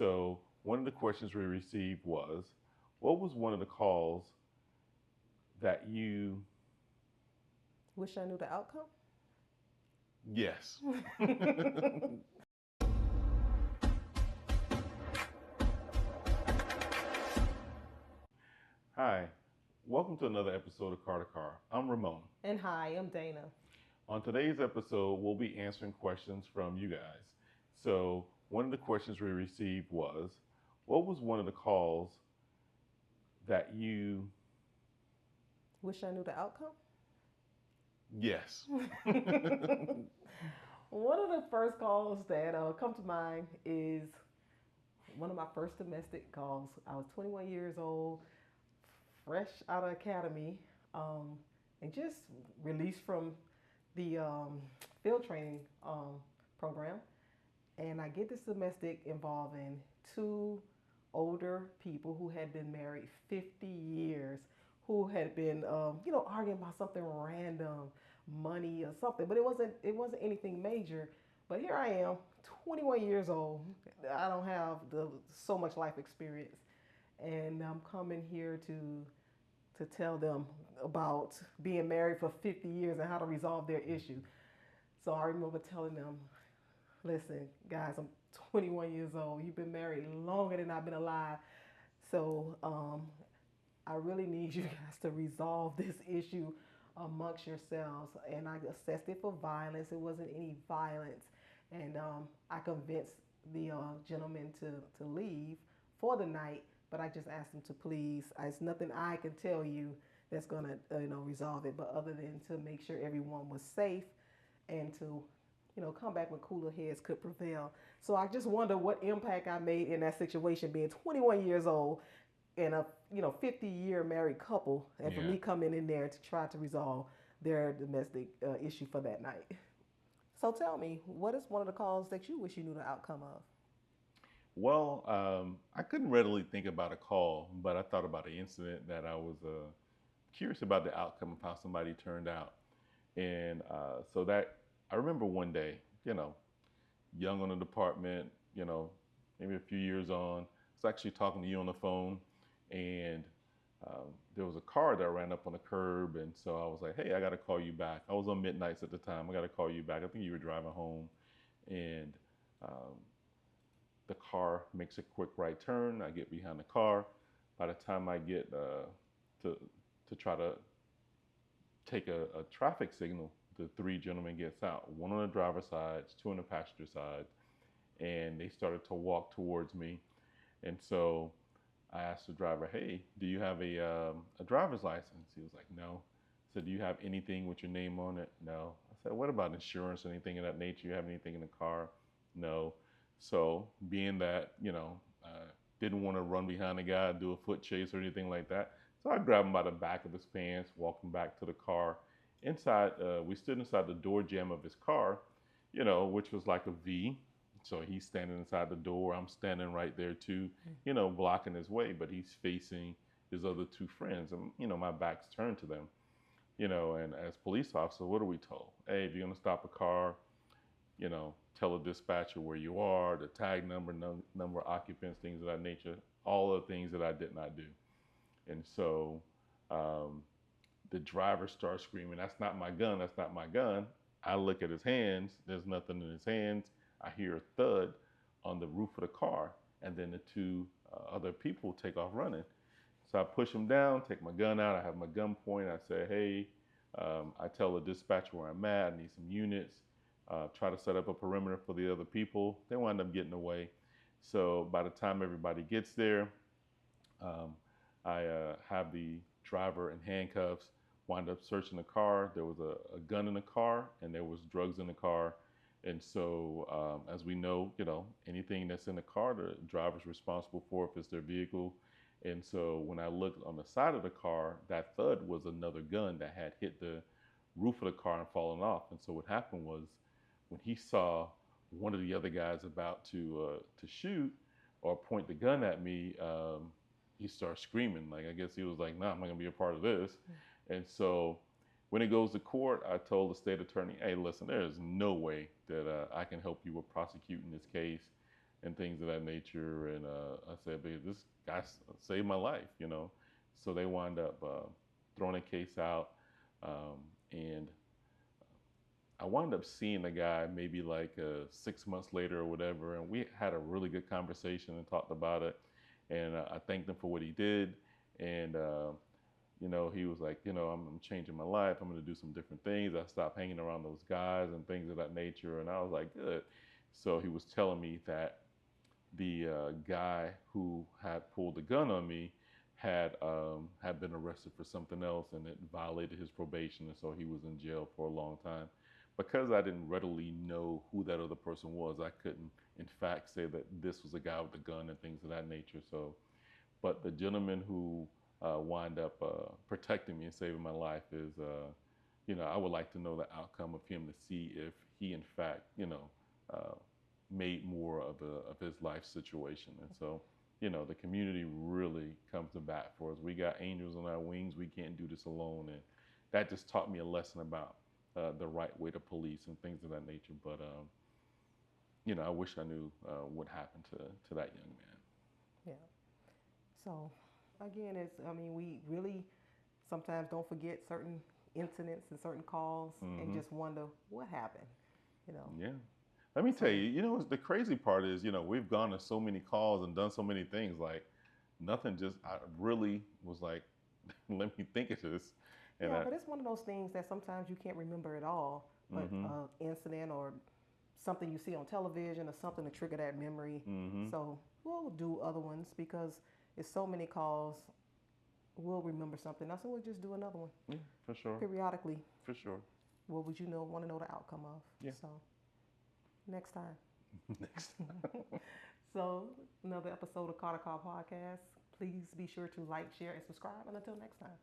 So one of the questions we received was, what was one of the calls that you, Wish I knew the outcome. yes. Hi, welcome to another episode of Carr2Carr. I'm Ramon. And hi, I'm Dana. On today's episode, we'll be answering questions from you guys. So one of the questions we received was, what was one of the calls that you, Wish I knew the outcome. yes. One of the first calls that come to mind is one of my first domestic calls. I was 21 years old, fresh out of academy, um, and just released from the field training program. And I get this domestic involving two older people who had been married 50 years, who had been, arguing about something random, money or something, but it wasn't anything major. But here I am, 21 years old. I don't have so much life experience, and I'm coming here to tell them about being married for 50 years and how to resolve their issue. So I remember telling them, listen, guys, I'm 21 years old. You've been married longer than I've been alive. So I really need you guys to resolve this issue amongst yourselves. And I assessed it for violence. It wasn't any violence. And I convinced the gentleman to leave for the night. But I just asked him to please. It's nothing I can tell you that's going to resolve it, but other than to make sure everyone was safe and to come back when cooler heads could prevail. So I just wonder what impact I made in that situation, being 21 years old and a 50-year married couple, and for Yeah. me coming in there to try to resolve their domestic issue for that night. So tell me, what is one of the calls that you wish you knew the outcome of? Well, I couldn't readily think about a call, but I thought about an incident that I was curious about the outcome of how somebody turned out. And so that I remember one day, you know, young on the department, you know, maybe a few years on, I was actually talking to you on the phone, and there was a car that ran up on the curb, and so I was like, "Hey, I got to call you back." I was on midnights at the time. I got to call you back. I think you were driving home, and um, the car makes a quick right turn. I get behind the car. By the time I get to try to take a traffic signal, the three gentlemen gets out, one on the driver's side, two on the passenger side, and they started to walk towards me. And so I asked the driver, "Hey, do you have a driver's license?" He was like, "No." I said, "Do you have anything with your name on it?" "No." I said, "What about insurance, anything of that nature? You have anything in the car?" "No." So being that, didn't want to run behind the guy, do a foot chase or anything like that. So I grabbed him by the back of his pants, walked him back to the car. Inside, we stood inside the door jamb of his car, which was like a V. So he's standing inside the door. I'm standing right there too, blocking his way, but he's facing his other two friends. And, my back's turned to them, and as police officer, what are we told? Hey, if you're going to stop a car, tell a dispatcher where you are, the tag number, number of occupants, things of that nature, all the things that I did not do. And so um, the driver starts screaming, "That's not my gun, that's not my gun." I look at his hands, there's nothing in his hands. I hear a thud on the roof of the car, and then the two other people take off running. So I push him down, take my gun out, I have my gun point, I say, "Hey," I tell the dispatcher where I'm at, I need some units, try to set up a perimeter for the other people. They wind up getting away. So by the time everybody gets there, um, I have the driver in handcuffs, wind up searching the car. There was a gun in the car, and there was drugs in the car. And so, as we know, anything that's in the car, the driver's responsible for if it's their vehicle. And so, when I looked on the side of the car, that thud was another gun that had hit the roof of the car and fallen off. And so, what happened was, when he saw one of the other guys about to shoot or point the gun at me, he starts screaming. Like, I guess he was like, "Nah, I'm not gonna be a part of this." And so when it goes to court, I told the state attorney, "Hey, listen, there is no way that I can help you with prosecuting this case. and things of that nature. And I said, "Babe, this guy saved my life," you know. So they wind up throwing a case out, and I wound up seeing the guy maybe like 6 months later or whatever, and we had a really good conversation and talked about it. And I thanked him for what he did, and you know, he was like, you know, I'm changing my life. I'm going to do some different things. I stopped hanging around those guys and things of that nature. And I was like, good. So he was telling me that the guy who had pulled the gun on me had been arrested for something else, and it violated his probation, and so he was in jail for a long time. Because I didn't readily know who that other person was, I couldn't, in fact, say that this was a guy with a gun and things of that nature. So, but the gentleman who wind up protecting me and saving my life is, you know, I would like to know the outcome of him to see if he, in fact, you know, uh, made more of his life situation. And so, you know, the community really comes to bat for us. We got angels on our wings. We can't do this alone. And that just taught me a lesson about the right way to police and things of that nature. But, you know, I wish I knew what happened to that young man. Yeah. So, again, I mean, we really sometimes don't forget certain incidents and certain calls and Mm-hmm. just wonder what happened, you know. Yeah. Let me tell So, you, you know, the crazy part is, you know, we've gone to so many calls and done so many things. Like, nothing just, I really was like, let me think of this. And yeah, I, but it's one of those things that sometimes you can't remember at all, but mm-hmm, incident or something you see on television or something to trigger that memory. mm-hmm, So, we'll do other ones because it's so many calls. We'll remember something else, and we'll just do another one yeah, for sure, periodically. for sure. What would you know? Want to know the outcome of? Yeah. So, next time. Next. So, another episode of Carr2Carr Podcast. Please be sure to like, share, and subscribe. And until next time.